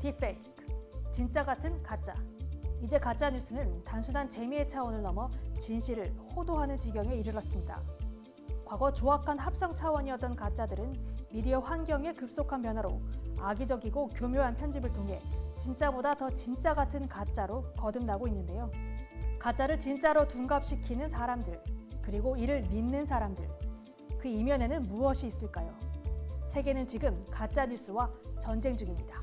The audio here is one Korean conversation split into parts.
딥페이크, 진짜 같은 가짜. 이제 가짜 뉴스는 단순한 재미의 차원을 넘어 진실을 호도하는 지경에 이르렀습니다. 과거 조악한 합성 차원이었던 가짜들은 미디어 환경의 급속한 변화로 악의적이고 교묘한 편집을 통해 진짜보다 더 진짜 같은 가짜로 거듭나고 있는데요. 가짜를 진짜로 둔갑시키는 사람들, 그리고 이를 믿는 사람들. 그 이면에는 무엇이 있을까요? 세계는 지금 가짜 뉴스와 전쟁 중입니다.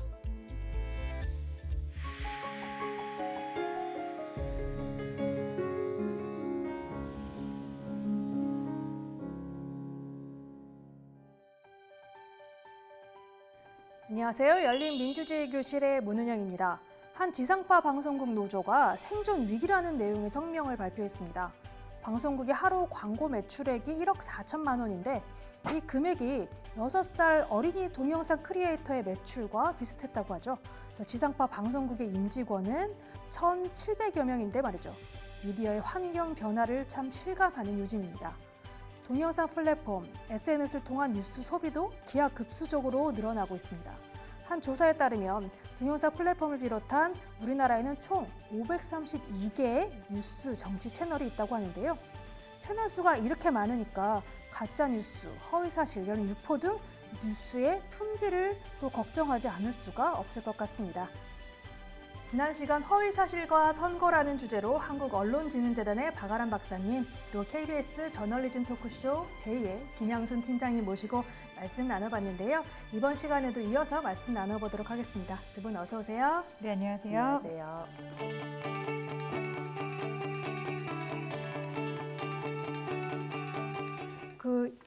안녕하세요. 열린민주주의교실의 문은영입니다. 한 지상파 방송국 노조가 생존 위기라는 내용의 성명을 발표했습니다. 방송국의 하루 광고 매출액이 1억 4천만 원인데 이 금액이 6살 어린이 동영상 크리에이터의 매출과 비슷했다고 하죠. 지상파 방송국의 임직원은 1,700여 명인데 말이죠. 미디어의 환경 변화를 참 실감하는 요즘입니다. 동영상 플랫폼, SNS를 통한 뉴스 소비도 기하급수적으로 늘어나고 있습니다. 한 조사에 따르면 동영상 플랫폼을 비롯한 우리나라에는 총 532개의 뉴스 정치 채널이 있다고 하는데요. 채널 수가 이렇게 많으니까 가짜 뉴스, 허위 사실, 이런 유포 등 뉴스의 품질을 또 걱정하지 않을 수가 없을 것 같습니다. 지난 시간 허위 사실과 선거라는 주제로 한국언론진흥재단의 박아람 박사님, 그리고 KBS 저널리즘 토크쇼 제2의 김양순 팀장님 모시고 말씀 나눠봤는데요. 이번 시간에도 이어서 말씀 나눠보도록 하겠습니다. 두 분 어서 오세요. 네, 안녕하세요. 안녕하세요.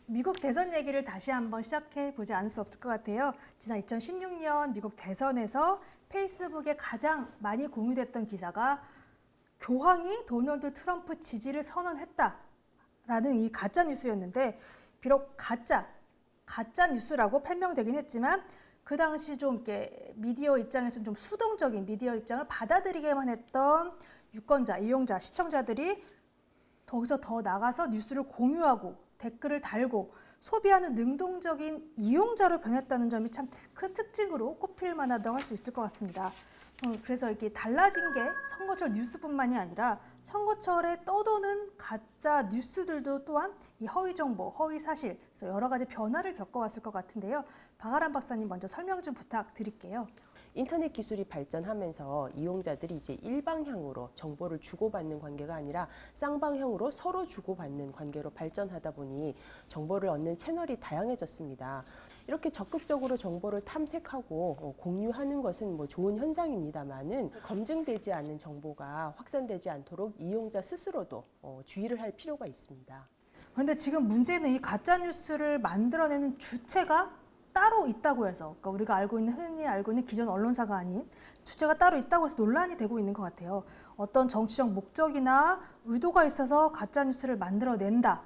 미국 대선 얘기를 다시 한번 시작해 보지 않을 수 없을 것 같아요. 지난 2016년 미국 대선에서 페이스북에 가장 많이 공유됐던 기사가 교황이 도널드 트럼프 지지를 선언했다라는 이 가짜 뉴스였는데, 비록 가짜 뉴스라고 판명되긴 했지만 그 당시 좀 이렇게 미디어 입장에서는 좀 수동적인 미디어 입장을 받아들이게만 했던 유권자, 이용자, 시청자들이 거기서 더 나가서 뉴스를 공유하고 댓글을 달고 소비하는 능동적인 이용자로 변했다는 점이 참 큰 특징으로 꼽힐 만하다고 할 수 있을 것 같습니다. 그래서 이렇게 달라진 게 선거철 뉴스뿐만이 아니라 선거철에 떠도는 가짜 뉴스들도 또한 이 허위 정보, 허위 사실, 그래서 여러 가지 변화를 겪어왔을 것 같은데요. 박아람 박사님 먼저 설명 좀 부탁드릴게요. 인터넷 기술이 발전하면서 이용자들이 이제 일방향으로 정보를 주고받는 관계가 아니라 쌍방향으로 서로 주고받는 관계로 발전하다 보니 정보를 얻는 채널이 다양해졌습니다. 이렇게 적극적으로 정보를 탐색하고 공유하는 것은 뭐 좋은 현상입니다만은 검증되지 않은 정보가 확산되지 않도록 이용자 스스로도 주의를 할 필요가 있습니다. 그런데 지금 문제는 이 가짜 뉴스를 만들어내는 주체가 따로 있다고 해서, 그러니까 우리가 흔히 알고 있는 기존 언론사가 아닌 주체가 따로 있다고 해서 논란이 되고 있는 것 같아요. 어떤 정치적 목적이나 의도가 있어서 가짜 뉴스를 만들어낸다,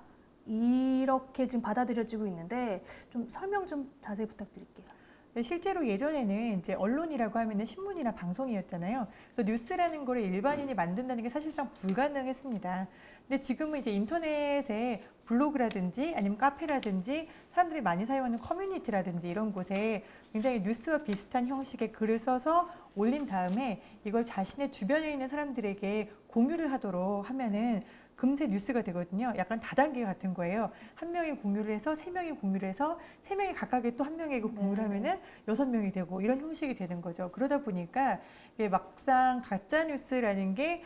이렇게 지금 받아들여지고 있는데 좀 설명 좀 자세히 부탁드릴게요. 네, 실제로 예전에는 이제 언론이라고 하면은 신문이나 방송이었잖아요. 그래서 뉴스라는 거를 일반인이 만든다는 게 사실상 불가능했습니다. 근데 지금은 이제 인터넷에 블로그라든지 아니면 카페라든지 사람들이 많이 사용하는 커뮤니티라든지 이런 곳에 굉장히 뉴스와 비슷한 형식의 글을 써서 올린 다음에 이걸 자신의 주변에 있는 사람들에게 공유를 하도록 하면은 금세 뉴스가 되거든요. 약간 다단계 같은 거예요. 한 명이 공유를 해서 세 명이 공유를 해서 세 명이 각각의 또 한 명에게 공유를 하면은 6명이 되고 이런 형식이 되는 거죠. 그러다 보니까 이게 막상 가짜 뉴스라는 게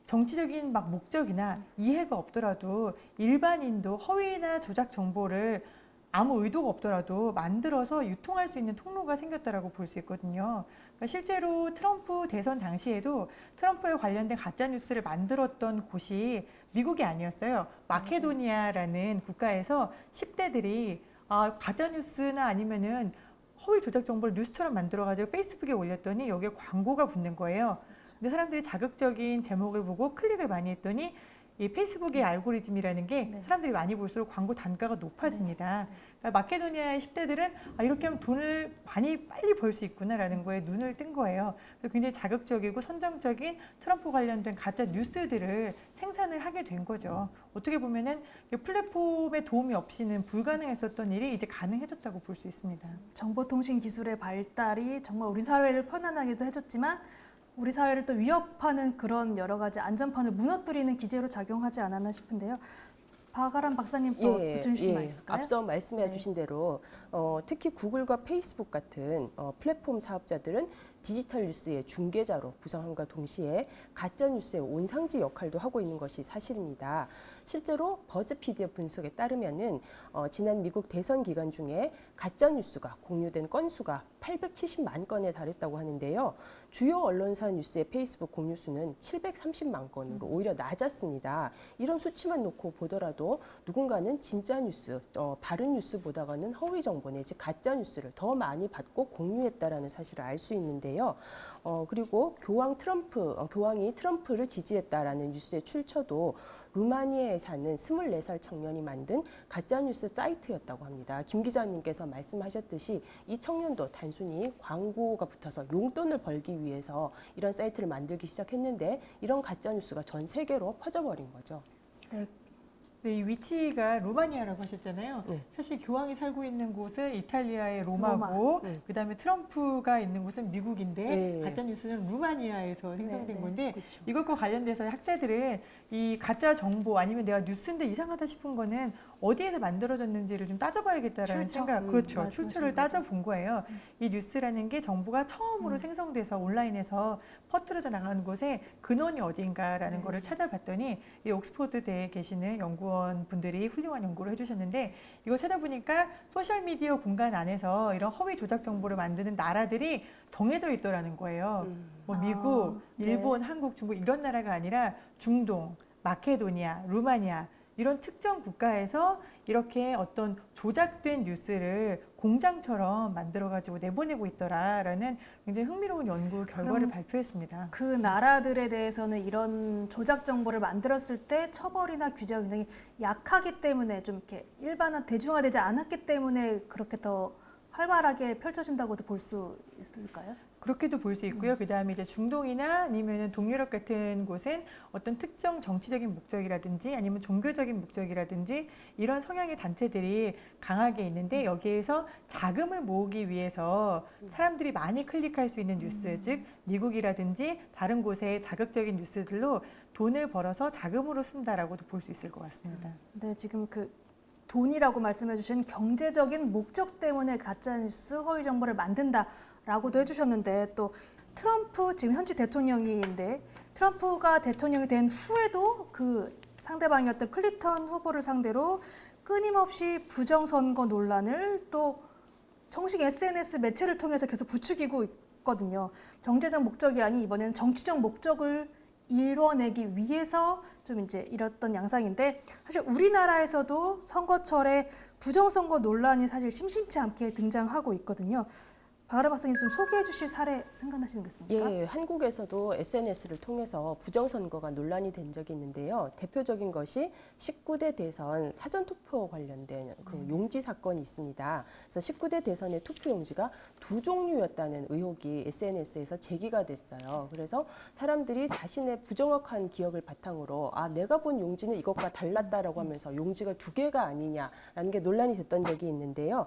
정치적인 막 목적이나 이해가 없더라도 일반인도 허위나 조작 정보를 아무 의도가 없더라도 만들어서 유통할 수 있는 통로가 생겼다라고 볼 수 있거든요. 그러니까 실제로 트럼프 대선 당시에도 트럼프에 관련된 가짜 뉴스를 만들었던 곳이 미국이 아니었어요. 마케도니아라는 국가에서 10대들이 가짜 뉴스나 아니면은 허위 조작 정보를 뉴스처럼 만들어가지고 페이스북에 올렸더니 여기에 광고가 붙는 거예요. 근데 사람들이 자극적인 제목을 보고 클릭을 많이 했더니 이 페이스북의 알고리즘이라는 게 네. 사람들이 많이 볼수록 광고 단가가 높아집니다. 그러니까 마케도니아의 10대들은 이렇게 하면 돈을 많이 빨리 벌 수 있구나라는 거에 눈을 뜬 거예요. 그래서 굉장히 자극적이고 선정적인 트럼프 관련된 가짜 뉴스들을 생산을 하게 된 거죠. 어떻게 보면은 플랫폼의 도움이 없이는 불가능했었던 일이 이제 가능해졌다고 볼 수 있습니다. 정보통신 기술의 발달이 정말 우리 사회를 편안하게도 해줬지만 우리 사회를 또 위협하는 그런 여러 가지 안전판을 무너뜨리는 기제로 작용하지 않았나 싶은데요. 박아람 박사님 또 붙여주실 수 있을까요? 앞서 말씀해 네. 주신 대로 특히 구글과 페이스북 같은 플랫폼 사업자들은 디지털 뉴스의 중개자로 부상함과 동시에 가짜 뉴스의 온상지 역할도 하고 있는 것이 사실입니다. 실제로 버즈피드의 분석에 따르면은 지난 미국 대선 기간 중에 가짜 뉴스가 공유된 건수가 870만 건에 달했다고 하는데요. 주요 언론사 뉴스의 페이스북 공유 수는 730만 건으로 오히려 낮았습니다. 이런 수치만 놓고 보더라도 누군가는 진짜 뉴스, 바른 뉴스보다는 허위 정보 내지 가짜 뉴스를 더 많이 받고 공유했다라는 사실을 알 수 있는데요. 그리고 교황이 트럼프를 지지했다라는 뉴스의 출처도 루마니아에 사는 24살 청년이 만든 가짜뉴스 사이트였다고 합니다. 김 기자님께서 말씀하셨듯이 이 청년도 단순히 광고가 붙어서 용돈을 벌기 위해서 이런 사이트를 만들기 시작했는데 이런 가짜뉴스가 전 세계로 퍼져버린 거죠. 네. 네, 이 위치가 루마니아라고 하셨잖아요. 네. 사실 교황이 살고 있는 곳은 이탈리아의 로마고 네. 그다음에 트럼프가 있는 곳은 미국인데 네. 가짜뉴스는 루마니아에서 생성된 네. 건데 그렇죠. 이것과 관련돼서 학자들은 이 가짜 정보 아니면 내가 뉴스인데 이상하다 싶은 거는 어디에서 만들어졌는지를 좀 따져봐야겠다라는 출처. 생각, 그렇죠. 말씀하신 출처를 거죠. 따져본 거예요. 이 뉴스라는 게 정보가 처음으로 생성돼서 온라인에서 퍼뜨려져 나가는 곳에 근원이 어딘가라는 네. 거를 찾아봤더니 이 옥스퍼드대에 계시는 연구원 분들이 훌륭한 연구를 해주셨는데 이걸 찾아보니까 소셜미디어 공간 안에서 이런 허위 조작 정보를 만드는 나라들이 정해져 있더라는 거예요. 뭐 미국, 네. 일본, 한국, 중국 이런 나라가 아니라 중동, 마케도니아, 루마니아 이런 특정 국가에서 이렇게 어떤 조작된 뉴스를 공장처럼 만들어가지고 내보내고 있더라라는 굉장히 흥미로운 연구 결과를 그럼 발표했습니다. 그 나라들에 대해서는 이런 조작 정보를 만들었을 때 처벌이나 규제가 굉장히 약하기 때문에 좀 이렇게 일반화 대중화되지 않았기 때문에 그렇게 더 활발하게 펼쳐진다고도 볼 수 있을까요? 그렇게도 볼 수 있고요. 그다음에 이제 중동이나 아니면 동유럽 같은 곳은 어떤 특정 정치적인 목적이라든지 아니면 종교적인 목적이라든지 이런 성향의 단체들이 강하게 있는데 여기에서 자금을 모으기 위해서 사람들이 많이 클릭할 수 있는 뉴스, 즉 미국이라든지 다른 곳의 자극적인 뉴스들로 돈을 벌어서 자금으로 쓴다라고도 볼 수 있을 것 같습니다. 네, 지금 그 돈이라고 말씀해 주신 경제적인 목적 때문에 가짜뉴스 허위 정보를 만든다라고도 해주셨는데 또 트럼프 지금 현직 대통령인데 트럼프가 대통령이 된 후에도 그 상대방이었던 클린턴 후보를 상대로 끊임없이 부정선거 논란을 또 정식 SNS 매체를 통해서 계속 부추기고 있거든요. 경제적 목적이 아닌 이번에는 정치적 목적을 이뤄내기 위해서 좀 이제 이랬던 양상인데 사실 우리나라에서도 선거철에 부정선거 논란이 사실 심심치 않게 등장하고 있거든요. 박아람 박사님 좀 소개해 주실 사례 생각나시는 게 있습니까? 예, 한국에서도 SNS를 통해서 부정선거가 논란이 된 적이 있는데요. 대표적인 것이 19대 대선 사전투표 관련된 그 용지 사건이 있습니다. 그래서 19대 대선의 투표 용지가 두 종류였다는 의혹이 SNS에서 제기가 됐어요. 그래서 사람들이 자신의 부정확한 기억을 바탕으로 내가 본 용지는 이것과 달랐다라고 하면서 용지가 두 개가 아니냐라는 게 논란이 됐던 적이 있는데요.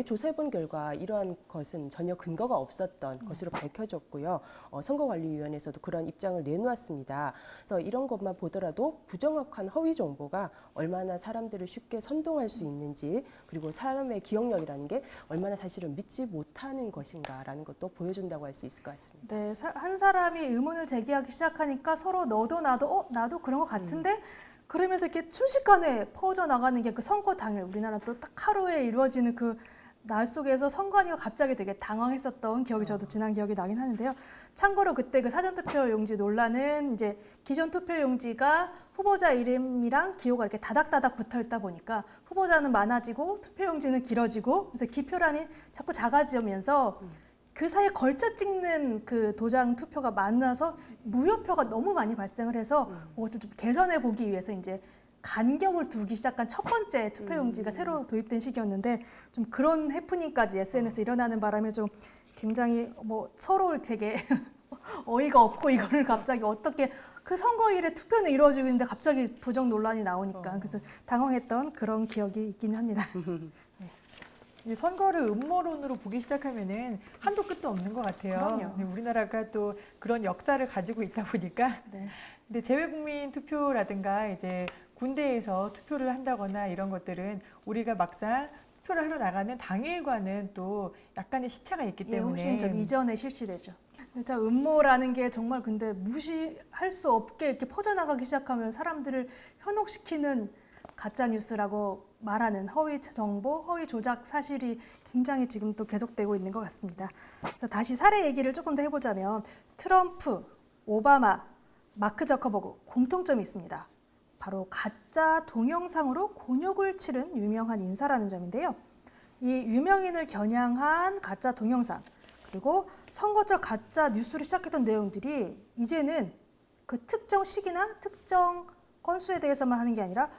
조사해본 결과 이러한 것은 전혀 근거가 없었던 것으로 밝혀졌고요. 선거관리위원회에서도 그런 입장을 내놓았습니다. 그래서 이런 것만 보더라도 부정확한 허위 정보가 얼마나 사람들을 쉽게 선동할 수 있는지 그리고 사람의 기억력이라는 게 얼마나 사실은 믿지 못하는 것인가라는 것도 보여준다고 할 수 있을 것 같습니다. 네, 한 사람이 의문을 제기하기 시작하니까 서로 너도 나도 나도 그런 것 같은데 그러면서 이렇게 순식간에 퍼져나가는 게 그 선거 당일 우리나라 또 딱 하루에 이루어지는 그 날 속에서 선관위가 갑자기 되게 당황했었던 기억이 저도 지난 기억이 나긴 하는데요. 참고로 그때 그 사전투표 용지 논란은 이제 기존 투표 용지가 후보자 이름이랑 기호가 이렇게 다닥다닥 붙어 있다 보니까 후보자는 많아지고 투표 용지는 길어지고 그래서 기표란이 자꾸 작아지면서 그 사이에 걸쳐 찍는 그 도장 투표가 많아서 무효표가 너무 많이 발생을 해서 그것을 좀 개선해 보기 위해서 이제 간격을 두기 시작한 첫 번째 투표용지가 새로 도입된 시기였는데 좀 그런 해프닝까지 SNS 일어나는 바람에 좀 굉장히 뭐 서로 되게 어이가 없고 이거를 갑자기 어떻게 그 선거일에 투표는 이루어지고 있는데 갑자기 부정 논란이 나오니까 그래서 당황했던 그런 기억이 있긴 합니다. 이 선거를 음모론으로 보기 시작하면은 한도 끝도 없는 것 같아요. 그럼요. 근데 우리나라가 또 그런 역사를 가지고 있다 보니까. 네. 근데 재외국민 투표라든가 이제 군대에서 투표를 한다거나 이런 것들은 우리가 막상 투표를 하러 나가는 당일과는 또 약간의 시차가 있기 예, 때문에 훨씬 좀 이전에 실시되죠. 진짜 음모라는 게 정말 근데 무시할 수 없게 이렇게 퍼져나가기 시작하면 사람들을 현혹시키는 가짜 뉴스라고 말하는 허위 정보, 허위 조작 사실이 굉장히 지금 또 계속되고 있는 것 같습니다. 그래서 다시 사례 얘기를 조금 더 해보자면 트럼프, 오바마, 마크 저커버그 공통점이 있습니다. 바로 가짜 동영상으로 곤욕을 치른 유명한 인사라는 점인데요. 이 유명인을 겨냥한 가짜 동영상 그리고 선거철 가짜 뉴스를 시작했던 내용들이 이제는 그 특정 시기나 특정 건수에 대해서만 하는 게 아니라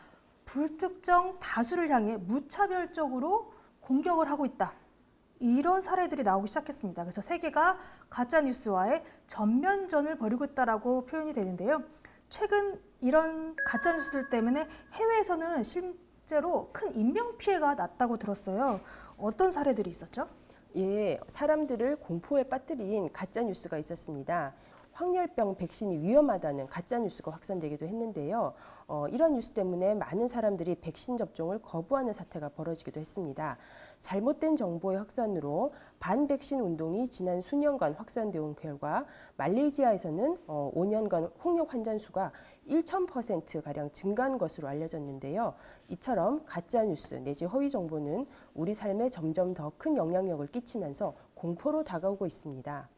불특정 다수를 향해 무차별적으로 공격을 하고 있다. 이런 사례들이 나오기 시작했습니다. 그래서 세계가 가짜 뉴스와의 전면전을 벌이고 있다라고 표현이 되는데요. 최근 이런 가짜 뉴스들 때문에 해외에서는 실제로 큰 인명 피해가 났다고 들었어요. 어떤 사례들이 있었죠? 예, 사람들을 공포에 빠뜨린 가짜 뉴스가 있었습니다. 황열병 백신이 위험하다는 가짜 뉴스가 확산되기도 했는데요. 이런 뉴스 때문에 많은 사람들이 백신 접종을 거부하는 사태가 벌어지기도 했습니다. 잘못된 정보의 확산으로 반백신 운동이 지난 수년간 확산되어 온 결과 말레이시아에서는 5년간 홍역 환자 수가 1,000%가량 증가한 것으로 알려졌는데요. 이처럼 가짜 뉴스 내지 허위 정보는 우리 삶에 점점 더 큰 영향력을 끼치면서 공포로 다가오고 있습니다.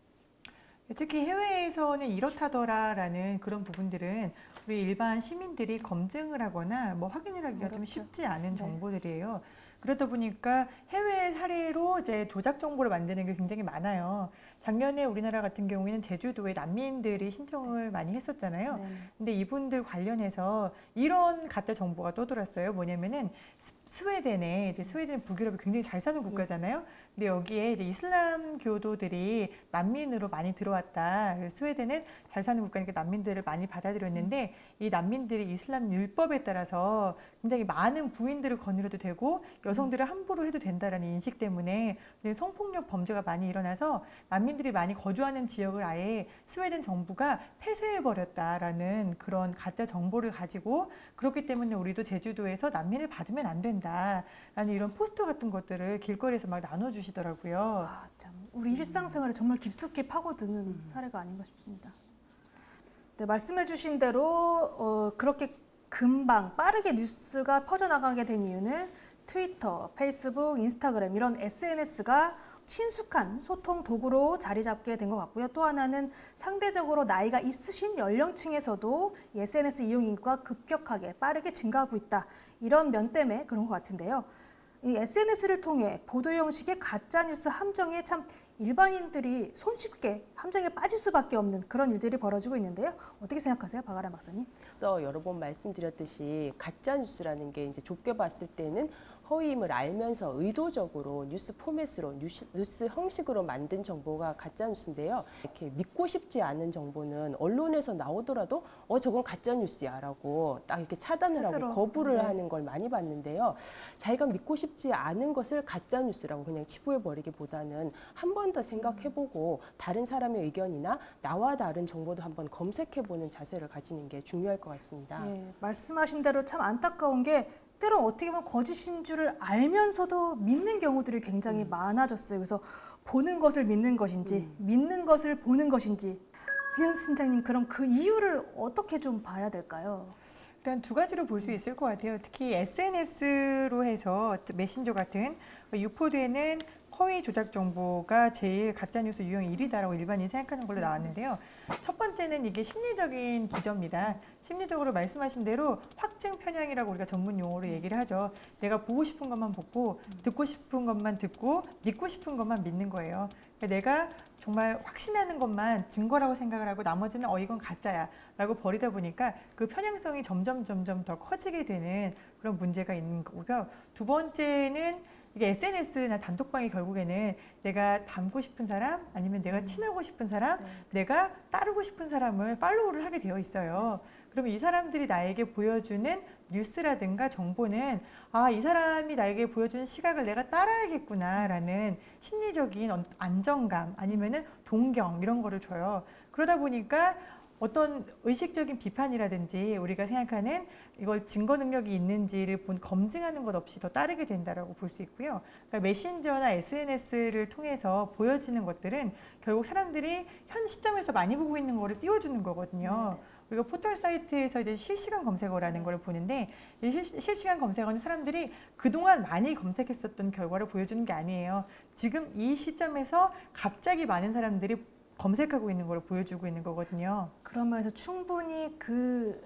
특히 해외에서는 이렇다더라라는 그런 부분들은 우리 일반 시민들이 검증을 하거나 뭐 확인을 하기가 좀 쉽지 않은 정보들이에요. 그러다 보니까 해외 사례로 이제 조작 정보를 만드는 게 굉장히 많아요. 작년에 우리나라 같은 경우에는 제주도에 난민들이 신청을 많이 했었잖아요. 네. 근데 이분들 관련해서 이런 가짜 정보가 떠돌았어요. 뭐냐면은 스웨덴에 이제 스웨덴 북유럽이 굉장히 잘 사는 국가잖아요. 근데 여기에 이제 이슬람 교도들이 난민으로 많이 들어왔다. 그래서 스웨덴은 잘 사는 국가니까 난민들을 많이 받아들였는데 이 난민들이 이슬람 율법에 따라서 굉장히 많은 부인들을 거느려도 되고 여성들을 함부로 해도 된다라는 인식 때문에 성폭력 범죄가 많이 일어나서 난민들이 많이 거주하는 지역을 아예 스웨덴 정부가 폐쇄해버렸다라는 그런 가짜 정보를 가지고 그렇기 때문에 우리도 제주도에서 난민을 받으면 안 된다라는 이런 포스터 같은 것들을 길거리에서 막 나눠주시더라고요. 아, 참 우리 일상생활에 정말 깊숙이 파고드는 사례가 아닌가 싶습니다. 네, 말씀해주신 대로 그렇게 금방 빠르게 뉴스가 퍼져나가게 된 이유는 트위터, 페이스북, 인스타그램 이런 SNS가 친숙한 소통 도구로 자리 잡게 된 것 같고요. 또 하나는 상대적으로 나이가 있으신 연령층에서도 이 SNS 이용 인구가 급격하게 빠르게 증가하고 있다. 이런 면 때문에 그런 것 같은데요. 이 SNS를 통해 보도 형식의 가짜뉴스 함정에 참 일반인들이 손쉽게 함정에 빠질 수밖에 없는 그런 일들이 벌어지고 있는데요. 어떻게 생각하세요, 박아람 박사님? 앞서 여러 번 말씀드렸듯이 가짜 뉴스라는 게 이제 좁게 봤을 때는 허위임을 알면서 의도적으로 뉴스 포맷으로 뉴스 형식으로 만든 정보가 가짜 뉴스인데요. 이렇게 믿고 싶지 않은 정보는 언론에서 나오더라도 저건 가짜 뉴스야라고 딱 이렇게 차단을 스스로, 하고 거부를 네. 하는 걸 많이 봤는데요. 자기가 믿고 싶지 않은 것을 가짜 뉴스라고 그냥 치부해 버리기보다는 한 번 더 생각해보고 다른 사람의 의견이나 나와 다른 정보도 한번 검색해보는 자세를 가지는 게 중요할 것 같습니다. 예, 말씀하신 대로 참 안타까운 게 때론 어떻게 보면 거짓인 줄을 알면서도 믿는 경우들이 굉장히 많아졌어요. 그래서 보는 것을 믿는 것인지 믿는 것을 보는 것인지 유현수 팀장님 그럼 그 이유를 어떻게 좀 봐야 될까요? 일단 두 가지로 볼 수 있을 것 같아요. 특히 SNS로 해서 메신저 같은 유포되는 허위 조작 정보가 제일 가짜뉴스 유형 1위다라고 일반인이 생각하는 걸로 나왔는데요. 첫 번째는 이게 심리적인 기저입니다. 심리적으로 말씀하신 대로 확증 편향이라고 우리가 전문 용어로 얘기를 하죠. 내가 보고 싶은 것만 보고 듣고 싶은 것만 듣고 믿고 싶은 것만 믿는 거예요. 그러니까 내가 정말 확신하는 것만 증거라고 생각을 하고 나머지는 이건 가짜야 라고 버리다 보니까 그 편향성이 점점 더 커지게 되는 그런 문제가 있는 거고요. 두 번째는 이게 SNS나 단톡방이 결국에는 내가 닮고 싶은 사람 아니면 내가 친하고 싶은 사람, 내가 따르고 싶은 사람을 팔로우를 하게 되어 있어요. 그러면 이 사람들이 나에게 보여주는 뉴스라든가 정보는 이 사람이 나에게 보여주는 시각을 내가 따라야겠구나라는 심리적인 안정감 아니면은 동경 이런 거를 줘요. 그러다 보니까 어떤 의식적인 비판이라든지 우리가 생각하는 이걸 증거 능력이 있는지를 검증하는 것 없이 더 따르게 된다라고 볼 수 있고요. 그러니까 메신저나 SNS를 통해서 보여지는 것들은 결국 사람들이 현 시점에서 많이 보고 있는 거를 띄워주는 거거든요. 우리가 포털 사이트에서 이제 실시간 검색어라는 걸 보는데 이 실시간 검색어는 사람들이 그동안 많이 검색했었던 결과를 보여주는 게 아니에요. 지금 이 시점에서 갑자기 많은 사람들이 검색하고 있는 걸 보여주고 있는 거거든요. 그런 면에서 충분히 그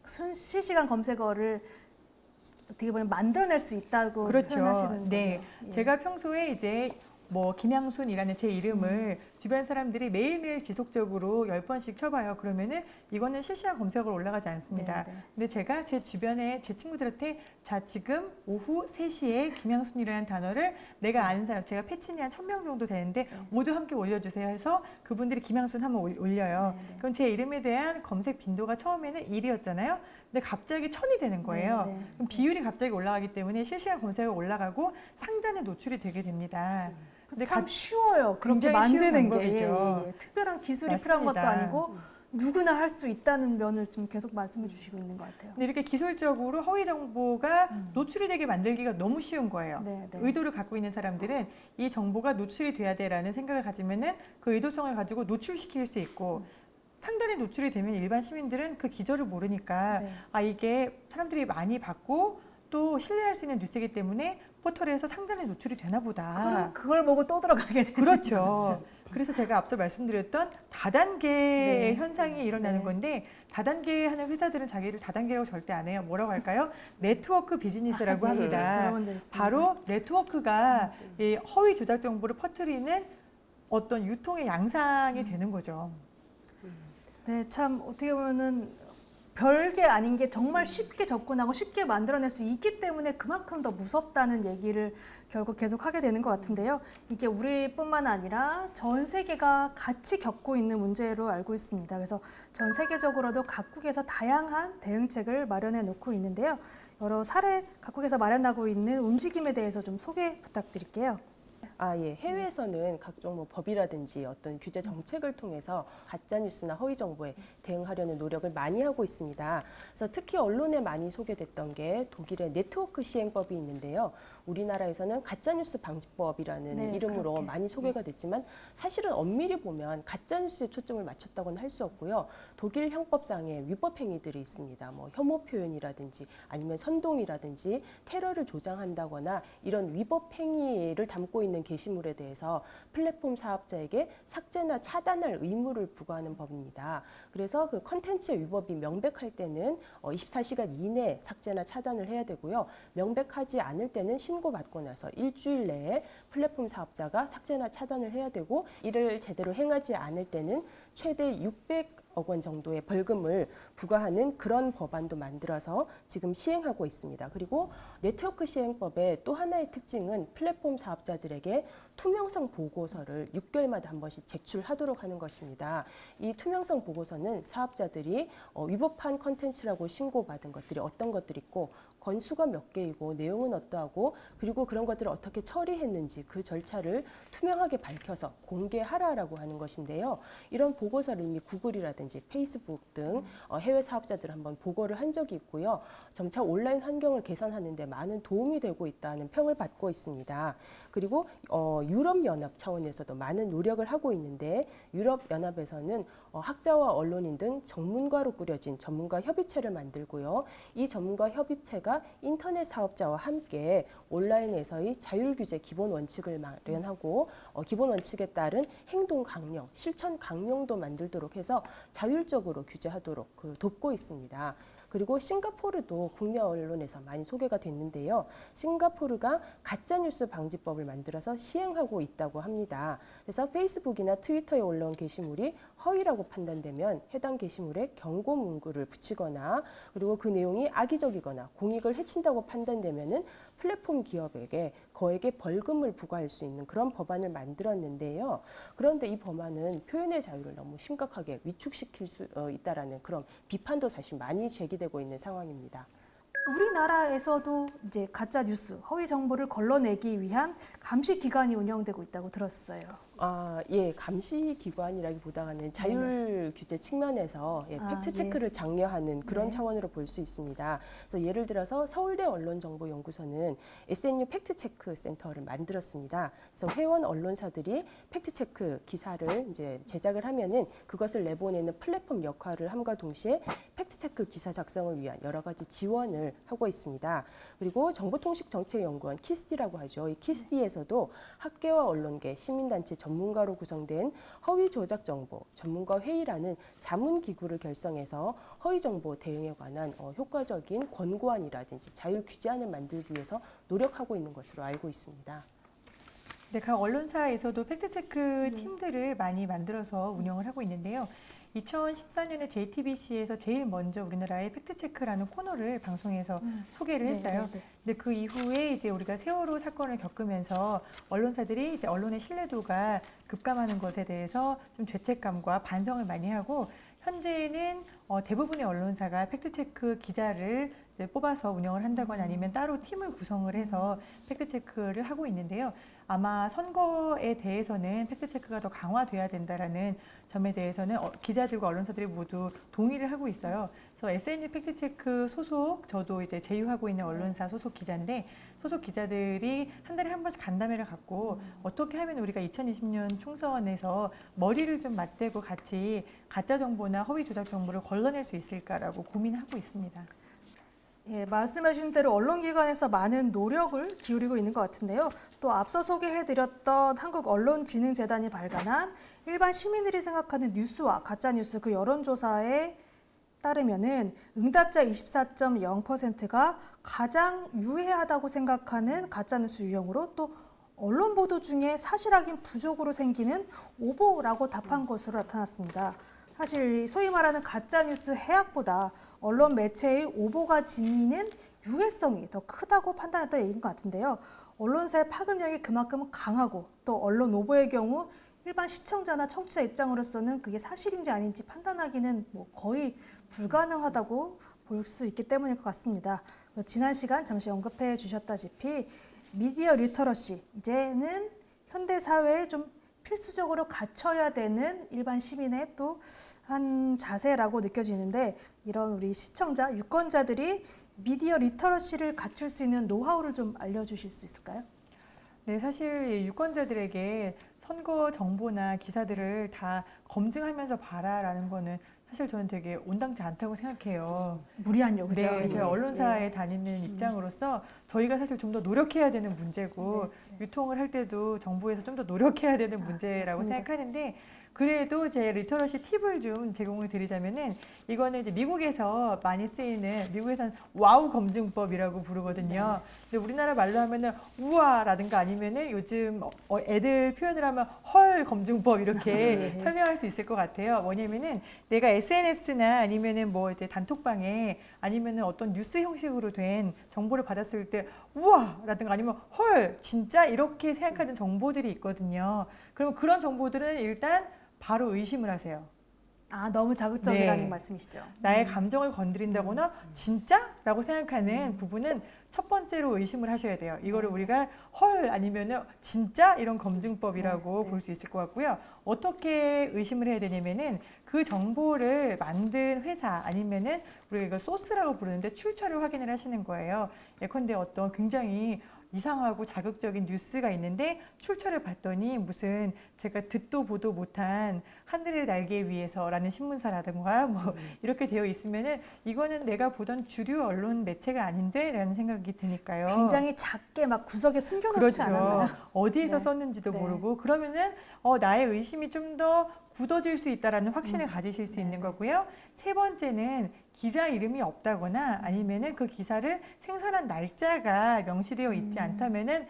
실시간 검색어를 어떻게 보면 만들어낼 수 있다고 그렇죠. 표현하시는 네. 거죠. 예. 제가 평소에 이제 김양순이라는 제 이름을 주변 사람들이 매일매일 지속적으로 10번씩 쳐봐요. 그러면은 이거는 실시간 검색어로 올라가지 않습니다. 근데 제가 제 주변에 제 친구들한테 자 지금 오후 3시에 김양순이라는 단어를 내가 아는 사람, 제가 패친이 한 1000명 정도 되는데 모두 함께 올려주세요 해서 그분들이 김양순 하면 올려요. 그럼 제 이름에 대한 검색 빈도가 처음에는 1이었잖아요. 근데 갑자기 1000이 되는 거예요. 그럼 비율이 갑자기 올라가기 때문에 실시간 검색어가 올라가고 상단에 노출이 되게 됩니다. 근데 참 쉬워요. 그렇게 굉장히 쉬운 만드는 게 방법이죠. 특별한 기술이 맞습니다. 필요한 것도 아니고 누구나 할 수 있다는 면을 지금 계속 말씀해 주시고 있는 것 같아요. 근데 이렇게 기술적으로 허위 정보가 노출이 되게 만들기가 너무 쉬운 거예요. 의도를 갖고 있는 사람들은 이 정보가 노출이 돼야 돼라는 생각을 가지면은 그 의도성을 가지고 노출시킬 수 있고 상단에 노출이 되면 일반 시민들은 그 기저를 모르니까 이게 사람들이 많이 받고 또 신뢰할 수 있는 뉴스이기 때문에 포털에서 상단에 노출이 되나 보다. 그걸 보고 또 들어가게 되는 그렇죠. 그래서 제가 앞서 말씀드렸던 다단계의 현상이 일어나는 건데 다단계 하는 회사들은 자기를 다단계라고 절대 안 해요. 뭐라고 할까요? 네트워크 비즈니스라고 합니다. 바로 네트워크가 이 허위 조작 정보를 퍼뜨리는 어떤 유통의 양상이 되는 거죠. 네, 참 어떻게 보면은 별게 아닌 게 정말 쉽게 접근하고 쉽게 만들어낼 수 있기 때문에 그만큼 더 무섭다는 얘기를 결국 계속 하게 되는 것 같은데요. 이게 우리뿐만 아니라 전 세계가 같이 겪고 있는 문제로 알고 있습니다. 그래서 전 세계적으로도 각국에서 다양한 대응책을 마련해 놓고 있는데요. 여러 사례 각국에서 마련하고 있는 움직임에 대해서 좀 소개 부탁드릴게요. 해외에서는 각종 법이라든지 어떤 규제 정책을 통해서 가짜 뉴스나 허위 정보에 대응하려는 노력을 많이 하고 있습니다. 그래서 특히 언론에 많이 소개됐던 게 독일의 네트워크 시행법이 있는데요. 우리나라에서는 가짜뉴스 방지법이라는 이름으로 많이 소개가 됐지만 사실은 엄밀히 보면 가짜뉴스에 초점을 맞췄다고는 할 수 없고요. 독일 형법상에 위법 행위들이 있습니다. 혐오 표현이라든지 아니면 선동이라든지 테러를 조장한다거나 이런 위법 행위를 담고 있는 게시물에 대해서 플랫폼 사업자에게 삭제나 차단할 의무를 부과하는 법입니다. 그래서 그 컨텐츠의 위법이 명백할 때는 24시간 이내에 삭제나 차단을 해야 되고요. 명백하지 않을 때는 신고받고 나서 일주일 내에 플랫폼 사업자가 삭제나 차단을 해야 되고 이를 제대로 행하지 않을 때는 최대 600억 원 정도의 벌금을 부과하는 그런 법안도 만들어서 지금 시행하고 있습니다. 그리고 네트워크 시행법의 또 하나의 특징은 플랫폼 사업자들에게 투명성 보고서를 6개월마다 한 번씩 제출하도록 하는 것입니다. 이 투명성 보고서는 사업자들이 위법한 컨텐츠라고 신고받은 것들이 어떤 것들이 있고 건수가 몇 개이고 내용은 어떠하고 그리고 그런 것들을 어떻게 처리했는지 그 절차를 투명하게 밝혀서 공개하라라고 하는 것인데요. 이런 보고서를 이미 구글이라든지 페이스북 등 해외 사업자들 한번 보고를 한 적이 있고요. 점차 온라인 환경을 개선하는 데 많은 도움이 되고 있다는 평을 받고 있습니다. 그리고 유럽연합 차원에서도 많은 노력을 하고 있는데 유럽연합에서는 학자와 언론인 등 전문가로 꾸려진 전문가 협의체를 만들고요. 이 전문가 협의체가 인터넷 사업자와 함께 온라인에서의 자율규제 기본 원칙을 마련하고 기본 원칙에 따른 행동 강령, 실천 강령도 만들도록 해서 자율적으로 규제하도록 돕고 있습니다. 그리고 싱가포르도 국내 언론에서 많이 소개가 됐는데요. 싱가포르가 가짜뉴스 방지법을 만들어서 시행하고 있다고 합니다. 그래서 페이스북이나 트위터에 올라온 게시물이 허위라고 판단되면 해당 게시물에 경고 문구를 붙이거나 그리고 그 내용이 악의적이거나 공익을 해친다고 판단되면은 플랫폼 기업에게 거액의 벌금을 부과할 수 있는 그런 법안을 만들었는데요. 그런데 이 법안은 표현의 자유를 너무 심각하게 위축시킬 수 있다라는 그런 비판도 사실 많이 제기되고 있는 상황입니다. 우리나라에서도 이제 가짜 뉴스, 허위 정보를 걸러내기 위한 감시 기관이 운영되고 있다고 들었어요. 예, 감시 기관이라기보다는 자율 규제 측면에서 팩트 체크를 장려하는 그런 차원으로 볼 수 있습니다. 그래서 예를 들어서 서울대 언론정보연구소는 SNU 팩트 체크 센터를 만들었습니다. 그래서 회원 언론사들이 팩트 체크 기사를 이제 제작을 하면은 그것을 내보내는 플랫폼 역할을 함과 동시에 팩트 체크 기사 작성을 위한 여러 가지 지원을 하고 있습니다. 그리고 정보통신정책연구원 키스디라고 하죠. 이 키스디에서도 학계와 언론계, 시민단체 전문가로 구성된 허위 조작 정보 전문가 회의라는 자문 기구를 결성해서 허위 정보 대응에 관한 효과적인 권고안이라든지 자율 규제안을 만들기 위해서 노력하고 있는 것으로 알고 있습니다. 네, 각 언론사에서도 팩트체크 팀들을 많이 만들어서 운영을 하고 있는데요. 2014년에 JTBC에서 제일 먼저 우리나라의 팩트체크라는 코너를 방송에서 소개를 했어요. 근데 그 이후에 이제 우리가 세월호 사건을 겪으면서 언론사들이 이제 언론의 신뢰도가 급감하는 것에 대해서 좀 죄책감과 반성을 많이 하고 현재는 대부분의 언론사가 팩트체크 기자를 이제 뽑아서 운영을 한다거나 아니면 따로 팀을 구성을 해서 팩트체크를 하고 있는데요. 아마 선거에 대해서는 팩트체크가 더 강화돼야 된다라는 점에 대해서는 기자들과 언론사들이 모두 동의를 하고 있어요. 그래서 SNU 팩트체크 소속, 저도 이제 제휴하고 있는 언론사 소속 기자인데 소속 기자들이 한 달에 한 번씩 간담회를 갖고 어떻게 하면 우리가 2020년 총선에서 머리를 좀 맞대고 같이 가짜 정보나 허위 조작 정보를 걸러낼 수 있을까라고 고민하고 있습니다. 예, 말씀해주신 대로 언론기관에서 많은 노력을 기울이고 있는 것 같은데요. 또 앞서 소개해드렸던 한국언론진흥재단이 발간한 일반 시민들이 생각하는 뉴스와 가짜뉴스 그 여론조사에 따르면은 응답자 24.0%가 가장 유해하다고 생각하는 가짜뉴스 유형으로 또 언론 보도 중에 사실 확인 부족으로 생기는 오보라고 답한 것으로 나타났습니다. 사실 소위 말하는 가짜뉴스 해악보다 언론 매체의 오보가 지니는 유해성이 더 크다고 판단했다는 얘기인 것 같은데요. 언론사의 파급력이 그만큼 강하고 또 언론 오보의 경우 일반 시청자나 청취자 입장으로서는 그게 사실인지 아닌지 판단하기는 거의 불가능하다고 볼 수 있기 때문일 것 같습니다. 지난 시간 잠시 언급해 주셨다시피 미디어 리터러시, 이제는 현대 사회에 좀 필수적으로 갖춰야 되는 일반 시민의 또 한 자세라고 느껴지는데 이런 우리 시청자, 유권자들이 미디어 리터러시를 갖출 수 있는 노하우를 좀 알려주실 수 있을까요? 네, 사실 유권자들에게 선거 정보나 기사들을 다 검증하면서 봐라라는 거는 사실 저는 되게 온당치 않다고 생각해요. 무리한 요구죠. 네, 저희 언론사에 다니는 입장으로서 저희가 사실 좀 더 노력해야 되는 문제고 유통을 할 때도 정부에서 좀 더 노력해야 되는 문제라고 맞습니다. 생각하는데 그래도 제 리터러시 팁을 좀 제공을 드리자면은 이거는 이제 미국에서 많이 쓰이는 미국에서는 와우 검증법이라고 부르거든요. 근데 우리나라 말로 하면은 우와라든가 아니면은 요즘 애들 표현을 하면 헐 검증법 이렇게 설명할 수 있을 것 같아요. 뭐냐면은 내가 SNS나 아니면은 뭐 이제 단톡방에 아니면은 어떤 뉴스 형식으로 된 정보를 받았을 때 우와라든가 아니면 헐 진짜 이렇게 생각하는 정보들이 있거든요. 그러면 그런 정보들은 일단 바로 의심을 하세요. 아, 너무 자극적이라는 네. 말씀이시죠? 나의 감정을 건드린다거나 진짜? 라고 생각하는 부분은 첫 번째로 의심을 하셔야 돼요. 이거를 우리가 헐 아니면은 진짜 이런 검증법이라고 볼 수 있을 것 같고요. 어떻게 의심을 해야 되냐면은 그 정보를 만든 회사 아니면은 우리가 이걸 소스라고 부르는데 출처를 확인을 하시는 거예요. 예컨대 어떤 굉장히 이상하고 자극적인 뉴스가 있는데 출처를 봤더니 무슨 제가 듣도 보도 못한 하늘의 날개 위에서라는 신문사라든가 뭐 이렇게 되어 있으면은 이거는 내가 보던 주류 언론 매체가 아닌데라는 생각이 드니까요. 굉장히 작게 막 구석에 숨겨놓지 그렇죠. 않았나요? 어디에서 네. 썼는지도 네. 모르고 그러면은 나의 의심이 좀 더 굳어질 수 있다라는 확신을 가지실 수 네. 있는 거고요. 세 번째는 기자 이름이 없다거나 아니면은 그 기사를 생산한 날짜가 명시되어 있지 않다면은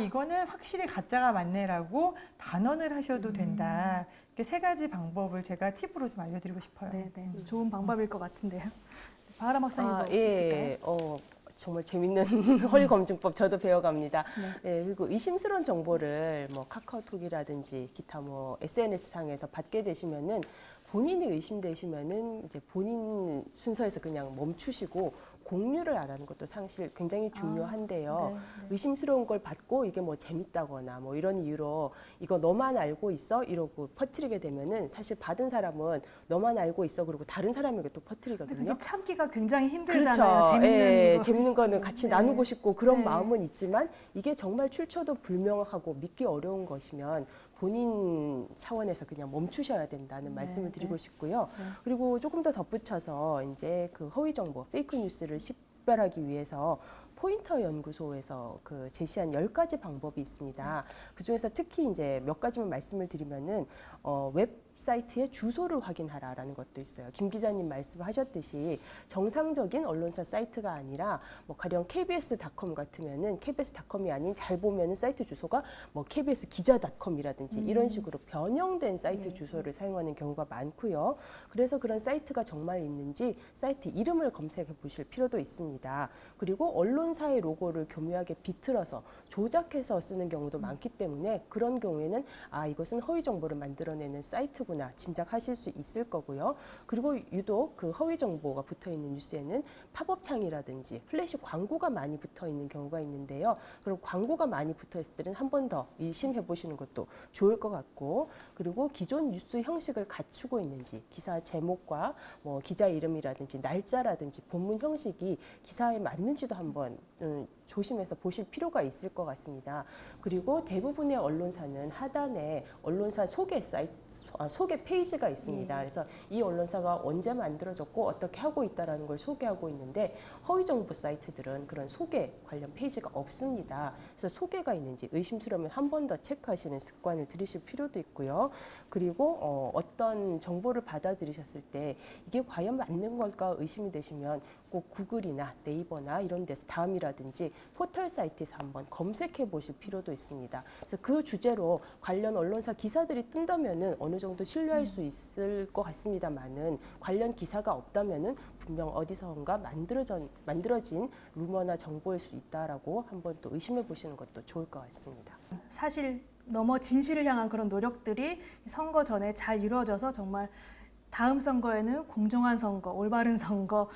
이거는 확실히 가짜가 맞네라고 단언을 하셔도 된다. 이렇게 세 가지 방법을 제가 팁으로 좀 알려드리고 싶어요. 네, 네. 좋은 방법일 것 같은데요. 바하람 박사님도 예. 있을까요? 정말 재밌는 허위 검증법 저도 배워갑니다. 네. 예, 그리고 의심스러운 정보를 뭐 카카오톡이라든지 기타 뭐 SNS 상에서 받게 되시면은 본인이 의심되시면은 이제 본인 순서에서 그냥 멈추시고 공유를 안 하는 것도 사실 굉장히 중요한데요. 네, 네. 의심스러운 걸 받고 이게 뭐 재밌다거나 뭐 이런 이유로 이거 너만 알고 있어 이러고 퍼뜨리게 되면은 사실 받은 사람은 너만 알고 있어 그리고 다른 사람에게 또 근데 퍼뜨리거든요. 그게 참기가 굉장히 힘들잖아요. 그렇죠. 재밌는 거는 있으면. 같이 네. 나누고 싶고 그런 네. 마음은 있지만 이게 정말 출처도 불명하고 믿기 어려운 것이면 본인 차원에서 그냥 멈추셔야 된다는 말씀을 드리고 싶고요. 네. 그리고 조금 더 덧붙여서 이제 그 허위 정보, 페이크 뉴스를 식별하기 위해서 포인터 연구소에서 그 제시한 10가지 방법이 있습니다. 그중에서 특히 이제 몇 가지만 말씀을 드리면은 웹사이트의 주소를 확인하라라는 것도 있어요. 김 기자님 말씀하셨듯이 정상적인 언론사 사이트가 아니라 뭐 가령 KBS.com 같으면은 KBS.com이 아닌 잘 보면은 사이트 주소가 뭐 KBS 기자.com이라든지 이런 식으로 변형된 사이트 주소를 사용하는 경우가 많고요. 그래서 그런 사이트가 정말 있는지 사이트 이름을 검색해 보실 필요도 있습니다. 그리고 언론사의 로고를 교묘하게 비틀어서 조작해서 쓰는 경우도 많기 때문에 그런 경우에는 이것은 허위 정보를 만들어내는 사이트구나 짐작하실 수 있을 거고요. 그리고 유독 그 허위 정보가 붙어 있는 뉴스에는 팝업 창이라든지 플래시 광고가 많이 붙어 있는 경우가 있는데요. 그럼 광고가 많이 붙어 있을 때는 한 번 더 의심해 보시는 것도 좋을 것 같고, 그리고 기존 뉴스 형식을 갖추고 있는지 기사 제목과 뭐 기자 이름이라든지 날짜라든지 본문 형식이 기사에 맞는지도 한번 조심해서 보실 필요가 있을 것 같습니다. 그리고 대부분의 언론사는 하단에 언론사 소개 소개 페이지가 있습니다. 그래서 이 언론사가 언제 만들어졌고 어떻게 하고 있다라는 걸 소개하고 있는데 허위 정보 사이트들은 그런 소개 관련 페이지가 없습니다. 그래서 소개가 있는지 의심스러우면 한 번 더 체크하시는 습관을 들이실 필요도 있고요. 그리고 어떤 정보를 받아들이셨을 때 이게 과연 맞는 걸까 의심이 되시면 꼭 구글이나 네이버나 이런 데서 다음이라든지 포털 사이트에서 한번 검색해 보실 필요도 있습니다. 그래서 그 주제로 관련 언론사 기사들이 뜬다면은 어느 정도 신뢰할 수 있을 것 같습니다만은 관련 기사가 없다면은 분명 어디선가 만들어진 루머나 정보일 수 있다라고 한번 또 의심해 보시는 것도 좋을 것 같습니다. 사실 너무 진실을 향한 그런 노력들이 선거 전에 잘 이루어져서 정말 다음 선거에는 공정한 선거, 올바른 선거,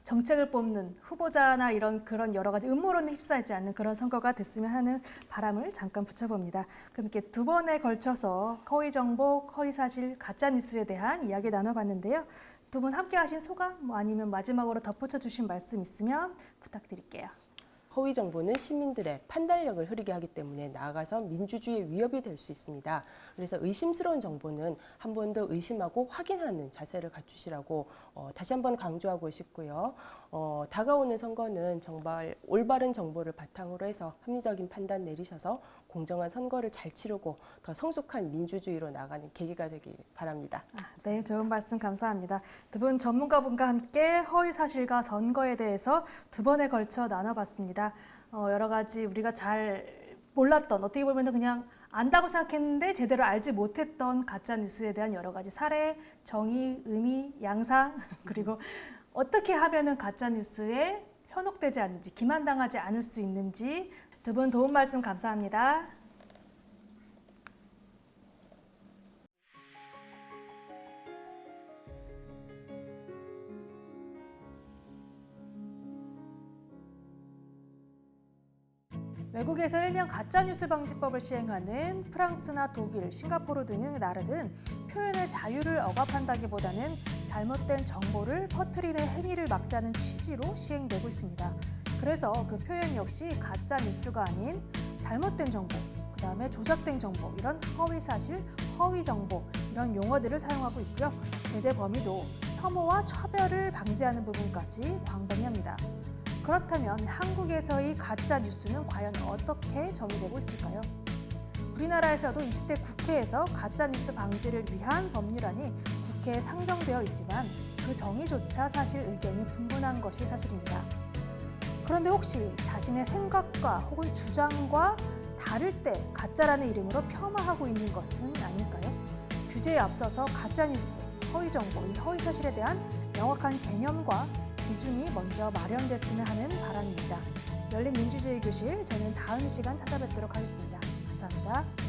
정책을 뽑는 후보자나 그런 여러 가지 음모론에 휩싸이지 않는 그런 선거가 됐으면 하는 바람을 잠깐 붙여봅니다. 그럼 이렇게 두 번에 걸쳐서 허위 정보, 허위 사실, 가짜 뉴스에 대한 이야기 나눠봤는데요. 두 분 함께 하신 소감, 아니면 마지막으로 덧붙여 주신 말씀 있으면 부탁드릴게요. 허위 정보는 시민들의 판단력을 흐리게 하기 때문에 나아가서 민주주의의 위협이 될 수 있습니다. 그래서 의심스러운 정보는 한 번 더 의심하고 확인하는 자세를 갖추시라고 다시 한번 강조하고 싶고요. 다가오는 선거는 정말 올바른 정보를 바탕으로 해서 합리적인 판단 내리셔서 공정한 선거를 잘 치르고 더 성숙한 민주주의로 나가는 계기가 되길 바랍니다. 네, 좋은 말씀 감사합니다. 두 분 전문가분과 함께 허위 사실과 선거에 대해서 두 번에 걸쳐 나눠봤습니다. 여러 가지 우리가 잘 몰랐던, 어떻게 보면 그냥 안다고 생각했는데 제대로 알지 못했던 가짜 뉴스에 대한 여러 가지 사례, 정의, 의미, 양상, 그리고 어떻게 하면은 가짜 뉴스에 현혹되지 않는지, 기만당하지 않을 수 있는지 두 분 도움 말씀 감사합니다. 외국에서 일명 가짜뉴스 방지법을 시행하는 프랑스나 독일, 싱가포르 등의 나라들은 표현의 자유를 억압한다기보다는 잘못된 정보를 퍼뜨리는 행위를 막자는 취지로 시행되고 있습니다. 그래서 그 표현 역시 가짜뉴스가 아닌 잘못된 정보, 그다음에 조작된 정보, 이런 허위사실, 허위정보 이런 용어들을 사용하고 있고요. 제재 범위도 혐오와 차별을 방지하는 부분까지 광범위합니다. 그렇다면 한국에서의 가짜 뉴스는 과연 어떻게 정의되고 있을까요? 우리나라에서도 20대 국회에서 가짜 뉴스 방지를 위한 법률안이 국회에 상정되어 있지만 그 정의조차 사실 의견이 분분한 것이 사실입니다. 그런데 혹시 자신의 생각과 혹은 주장과 다를 때 가짜라는 이름으로 폄하하고 있는 것은 아닐까요? 규제에 앞서서 가짜 뉴스, 허위 정보, 이 허위 사실에 대한 명확한 개념과 기준이 먼저 마련됐으면 하는 바람입니다. 열린 민주주의 교실, 저는 다음 시간 찾아뵙도록 하겠습니다. 감사합니다.